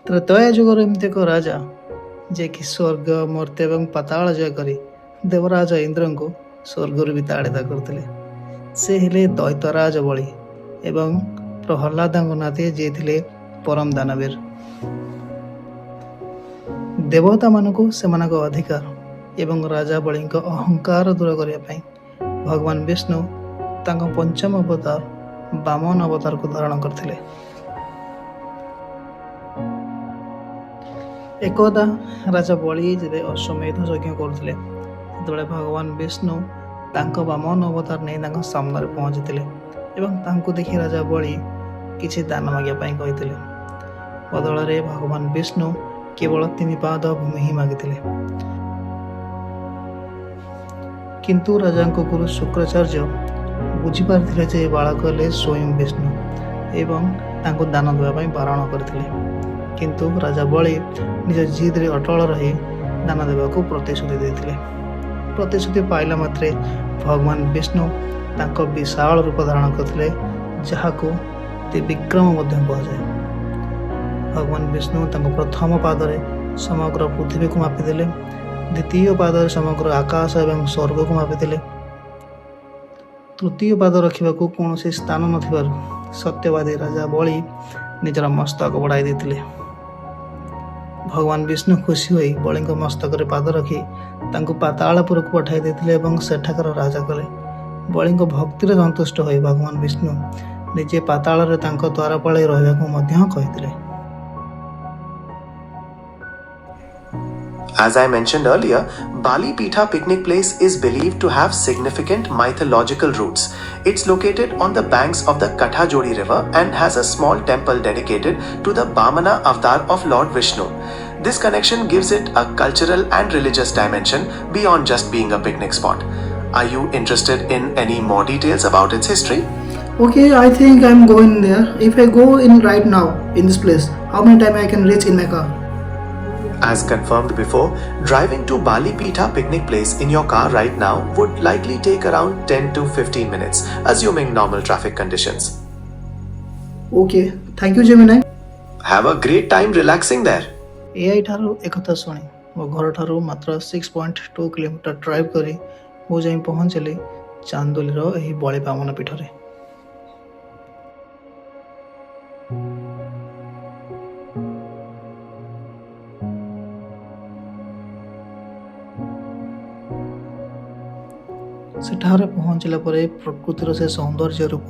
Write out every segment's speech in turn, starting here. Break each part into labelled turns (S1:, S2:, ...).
S1: ତ୍ରେତୟା ଯୁଗର ଏମିତି ଏକ ରାଜା ଯିଏକି ସ୍ୱର୍ଗ ମର୍ତ୍ତ୍ୟ ଏବଂ ପାତାଳ ଜୟ କରି ଦେବରାଜ ଇନ୍ଦ୍ରଙ୍କୁ ସ୍ୱର୍ଗରୁ ବି ତାଡ଼ିତ କରିଥିଲେ। ସେ ହେଲେ ଦୈତ୍ୟରାଜ ବଳି ଏବଂ ପ୍ରହ୍ଲାଦଙ୍କ ନାତି ଯିଏ ଥିଲେ ପରମ ଦାନବୀର। ଦେବତାମାନଙ୍କୁ ସେମାନଙ୍କ ଅଧିକାର ଏବଂ ରାଜା ବଳିଙ୍କ ଅହଙ୍କାର ଦୂର କରିବା ପାଇଁ ଭଗବାନ ବିଷ୍ଣୁ ତାଙ୍କ ପଞ୍ଚମ ଅବତାର ବାମନ ଅବତାରକୁ ଧାରଣ କରିଥିଲେ। ଏକଦା ରାଜା ବଳି ଯେବେ ଅଶ୍ୱମେଧ ଯଜ୍ଞ କରୁଥିଲେ ସେତେବେଳେ ଭଗବାନ ବିଷ୍ଣୁ ତାଙ୍କ ବାମନ ଅବତାର ନେଇ ତାଙ୍କ ସାମ୍ନାରେ ପହଞ୍ଚିଥିଲେ ଏବଂ ତାଙ୍କୁ ଦେଖି ରାଜା ବଳି କିଛି ଦାନ ମାଗିବା ପାଇଁ କହିଥିଲେ। ବଦଳରେ ଭଗବାନ ବିଷ୍ଣୁ କେବଳ 3 ପାଦ ଭୂମି ହିଁ ମାଗିଥିଲେ। କିନ୍ତୁ ରାଜାଙ୍କ ଗୁରୁ ଶୁକ୍ରାଚାର୍ଯ୍ୟ ବୁଝିପାରିଥିଲେ ଯେ ଏ ବାଳକ ହେଲେ ସ୍ୱୟଂ ବିଷ୍ଣୁ ଏବଂ ତାଙ୍କୁ ଦାନ ଦେବା ପାଇଁ ବାରଣ କରିଥିଲେ। କିନ୍ତୁ ରାଜା ବଳି ନିଜ ଜିଦରେ ଅଟଳ ରହି ଦାନ ଦେବାକୁ ପ୍ରତିଶ୍ରୁତି ଦେଇଥିଲେ। ପ୍ରତିଶ୍ରୁତି ପାଇଲା ମାତ୍ରେ ଭଗବାନ ବିଷ୍ଣୁ ତାଙ୍କ ବିଶାଳ ରୂପ ଧାରଣ କରିଥିଲେ, ଯାହାକୁ ତ୍ରିବିକ୍ରମ ମଧ୍ୟ କୁହାଯାଏ। ଭଗବାନ ବିଷ୍ଣୁ ତାଙ୍କ ପ୍ରଥମ ପାଦରେ ସମଗ୍ର ପୃଥିବୀକୁ ମାପିଦେଲେ, ଦ୍ୱିତୀୟ ପାଦରେ ସମଗ୍ର ଆକାଶ ଏବଂ ସ୍ୱର୍ଗକୁ ମାପିଥିଲେ। ତୃତୀୟ ପାଦ ରଖିବାକୁ କୌଣସି ସ୍ଥାନ ନଥିବାରୁ ସତ୍ୟବାଦୀ ରାଜା ବଳି ନିଜର ମସ୍ତକ ବଢ଼ାଇ ଦେଇଥିଲେ। ଭଗବାନ ବିଷ୍ଣୁ ଖୁସି ହୋଇ ବଳିଙ୍କ ମସ୍ତକରେ ପାଦ ରଖି ତାଙ୍କୁ ପାତାଳପୁରକୁ ପଠାଇ ଦେଇଥିଲେ ଏବଂ ସେଠାକାର ରାଜା କଲେ। ବଳିଙ୍କ ଭକ୍ତିରେ ସନ୍ତୁଷ୍ଟ ହୋଇ ଭଗବାନ ବିଷ୍ଣୁ ନିଜେ ପାତାଳରେ ତାଙ୍କ ଦ୍ୱାରପାଳରେ ରହିବାକୁ ମଧ୍ୟ କହିଥିଲେ।
S2: As I mentioned earlier, Bali Pitha picnic place is believed to have significant mythological roots. It's located on the banks of the Kathajodi river and has a small temple dedicated to the Vamana avatar of Lord Vishnu. This connection gives it a cultural and religious dimension beyond just being a picnic spot. Are you interested in any more details about its history?
S1: Okay, I think I'm going there. If I go in right now in this place, how many time I can reach in my car?
S2: As confirmed before, driving to Bali Pitha picnic place in your car right now would likely take around 10 to 15 minutes, assuming normal traffic conditions.
S1: Okay, thank you Gemini.
S2: Have a great time relaxing there.
S1: AI ଠାରୁ ଏକଥା ଶୁଣି ମୋ ଘରଠାରୁ ମାତ୍ର 6.2 kilometre drive କରି ମୁଁ ଯାଇ ପହଞ୍ଚିଲି ଚାନ୍ଦୋଲିର ଏହି ବଳି ବାମନ ପୀଠରେ। ସେଠାରେ ପହଞ୍ଚିଲା ପରେ ପ୍ରକୃତିର ସେ ସୌନ୍ଦର୍ଯ୍ୟ ରୂପ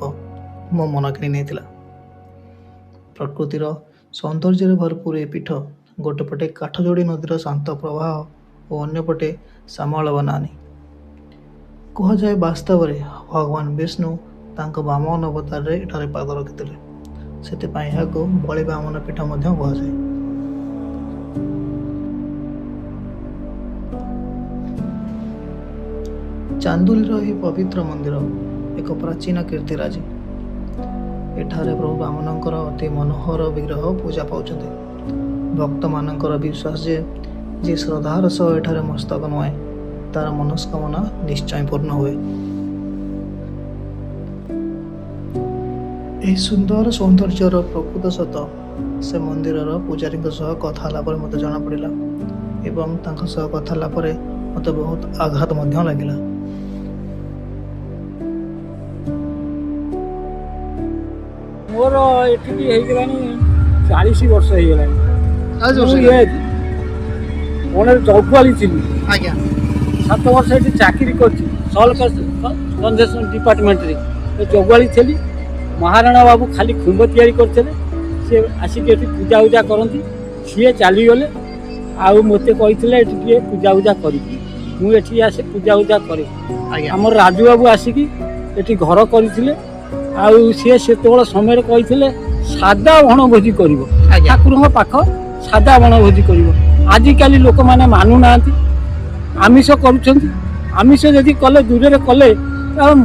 S1: ମୋ ମନ କିଣି ନେଇଥିଲା। ପ୍ରକୃତିର ସୌନ୍ଦର୍ଯ୍ୟରେ ଭରପୁର ଏ ପୀଠ ଗୋଟେ ପଟେ କାଠଯୋଡ଼ି ନଦୀର ଶାନ୍ତ ପ୍ରବାହ ଓ ଅନ୍ୟପଟେ ଶ୍ୟାମଳ ବନାନୀ। କୁହାଯାଏ ବାସ୍ତବରେ ଭଗବାନ ବିଷ୍ଣୁ ତାଙ୍କ ବାମନ ଅବତାରରେ ଏଠାରେ ପାଦ ରଖିଥିଲେ, ସେଥିପାଇଁ ଏହାକୁ ବଳି ବାମନ ପୀଠ ମଧ୍ୟ କୁହାଯାଏ। ଚାନ୍ଦୋଲିର ଏହି ପବିତ୍ର ମନ୍ଦିର ଏକ ପ୍ରାଚୀନ କୀର୍ତ୍ତିରାଜି। ଏଠାରେ ପ୍ରଭୁ ବାମନଙ୍କର ଅତି ମନୋହର ବିଗ୍ରହ ପୂଜା ପାଉଛନ୍ତି। ଭକ୍ତମାନଙ୍କର ବିଶ୍ୱାସ ଯେ ଯିଏ ଶ୍ରଦ୍ଧାର ସହ ଏଠାରେ ମସ୍ତକ ନୁଆଏ ତାର ମନସ୍କାମନା ନିଶ୍ଚୟ ପୂର୍ଣ୍ଣ ହୁଏ। ଏହି ସୁନ୍ଦର ସୌନ୍ଦର୍ଯ୍ୟର ପ୍ରକୃତ ସତ ସେ ମନ୍ଦିରର ପୂଜାରୀଙ୍କ ସହ କଥା ହେଲା ପରେ ମୋତେ ଜଣାପଡ଼ିଲା ଏବଂ ତାଙ୍କ ସହ କଥା ହେଲା ପରେ ମୋତେ ବହୁତ ଆଘାତ ମଧ୍ୟ ଲାଗିଲା।
S3: ମୋର ଏଠିକି ହେଇଗଲାଣି 40 ବର୍ଷ ହେଇଗଲାଣି। ମୋର ଜଗୁଆଳି ଥିଲି।
S1: ଆଜ୍ଞା,
S3: 7 ବର୍ଷ ଏଠି ଚାକିରି କରିଛି ସଲ୍କ କନଜେସନ୍ ଡିପାର୍ଟମେଣ୍ଟରେ ଜଗୁଆଳି ଥିଲି। ମହାରାଣା ବାବୁ ଖାଲି ଖୁମ୍ବ ତିଆରି କରିଥିଲେ, ସିଏ ଆସିକି ଏଠି ପୂଜା ଉଜା କରନ୍ତି। ସିଏ ଚାଲିଗଲେ, ଆଉ ମୋତେ କହିଥିଲେ ଏଠି ଟିକେ ପୂଜା ଉଜା କରିବି। ମୁଁ ଏଠି ଆସି ପୂଜା ଉଜା କରେ। ଆମର ରାଜୁ ବାବୁ ଆସିକି ଏଠି ଘର କରିଥିଲେ, ଆଉ ସିଏ ସେତେବେଳେ ସମୟରେ କହିଥିଲେ ସାଦା ବଣଭୋଜି କରିବ, ଠାକୁରଙ୍କ ପାଖ ସାଦା ବଣଭୋଜି କରିବ। ଆଜିକାଲି ଲୋକମାନେ ମାନୁନାହାନ୍ତି, ଆମିଷ କରୁଛନ୍ତି। ଆମିଷ ଯଦି କଲେ ଦୂରରେ କଲେ,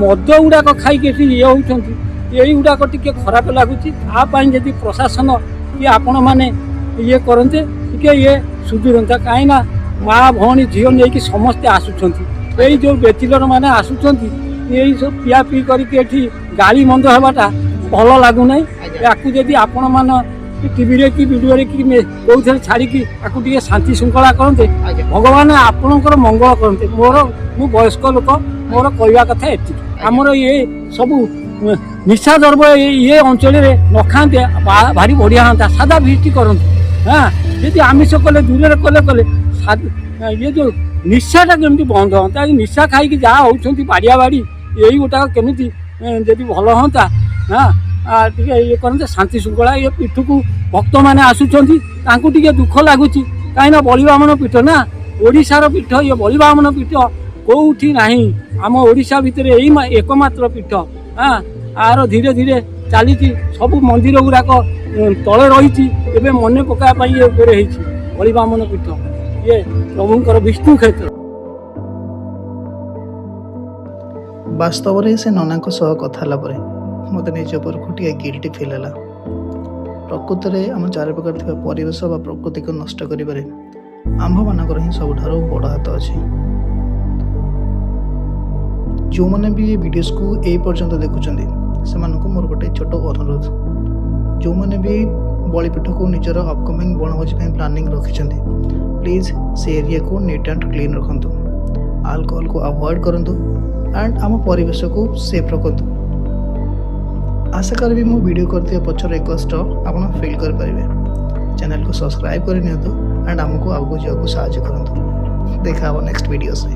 S3: ମଦ ଗୁଡ଼ାକ ଖାଇକି ଏଠି ଇଏ ହେଉଛନ୍ତି, ଏଇଗୁଡ଼ାକ ଟିକେ ଖରାପ ଲାଗୁଛି। ତା ପାଇଁ ଯଦି ପ୍ରଶାସନ କି ଆପଣମାନେ ଇଏ କରନ୍ତେ ଟିକେ ଇଏ ସୁଧୁରନ୍ତା। କାହିଁକିନା ମା ଭଉଣୀ ଝିଅ ନେଇକି ସମସ୍ତେ ଆସୁଛନ୍ତି। ଏଇ ଯେଉଁ ବ୍ୟାଚଲର ମାନେ ଆସୁଛନ୍ତି, ଏଇ ସବୁ ପିଆ ପିଇ କରିକି ଏଠି ଗାଳି ମନ୍ଦ ହେବାଟା ଭଲ ଲାଗୁନାହିଁ। ୟାକୁ ଯଦି ଆପଣମାନେ टीवी कि वीडियो कि कौन छाड़ी आपको टे शांति श्रृंखला करते
S1: आज्ञा
S3: भगवान आपणकर मंगल करते मोर मु वयस्क लोक मोर कहवा कथा एति आमर ये सब निशा द्रव्य ये अंचल न खाते भारी बढ़िया हाँ सादा भिष्टि करते हाँ यदि आमिष कले दूर कले कले ये जो निशाटा केमती बंद हाँ निशा खाई जहाँ होती बाड़िया बाड़ी यही गोटा केमी जदि भल हाँ हाँ टे ये करते शांति श्रृंखला ये पीठ को भक्त मैंने आसुँच टे दुख लगुच कहीं बलिबामन पीठ ना ओडिशार पीठ ये बलिबामन पीठ कौटी ना आम ओडिशा भितर यही एकमात्र पीठ हाँ आर धीरे धीरे चली सब मंदिर गुड़ाक तले रही मन पकाया ये बलिबामन पीठ ये प्रभुंकर विष्णु क्षेत्र
S1: वास्तव में से नना कथा मत निज पर गोटे गिल्टी फिल है प्रकृत में आम चारिपाखर थी परिवेश बा प्रकृति को नष्ट कर आंभ मानकर ही सब बड़ हाथ अच्छे जो मैंने भी ये वीडियोस को यही पर्यंत देखुं से मोर गोटे छोट अनुरोध जो मैंने भी बलिपीठ को निजर अपकमिंग बनभोजी प्लानिंग रखिंट प्लीज से एरिया को नीट एंड क्लीन रखु अल्कोहल को अवॉइड करूँ एंड आम परिवेश को सेफ रखु आशा करी मो वीडियो करते पचर एक कष्ट आप फिल करेंगे चैनल को सब्सक्राइब कर एंड आमको आगे जावाक साहय करूँ देखा नेक्स्ट वीडियो से।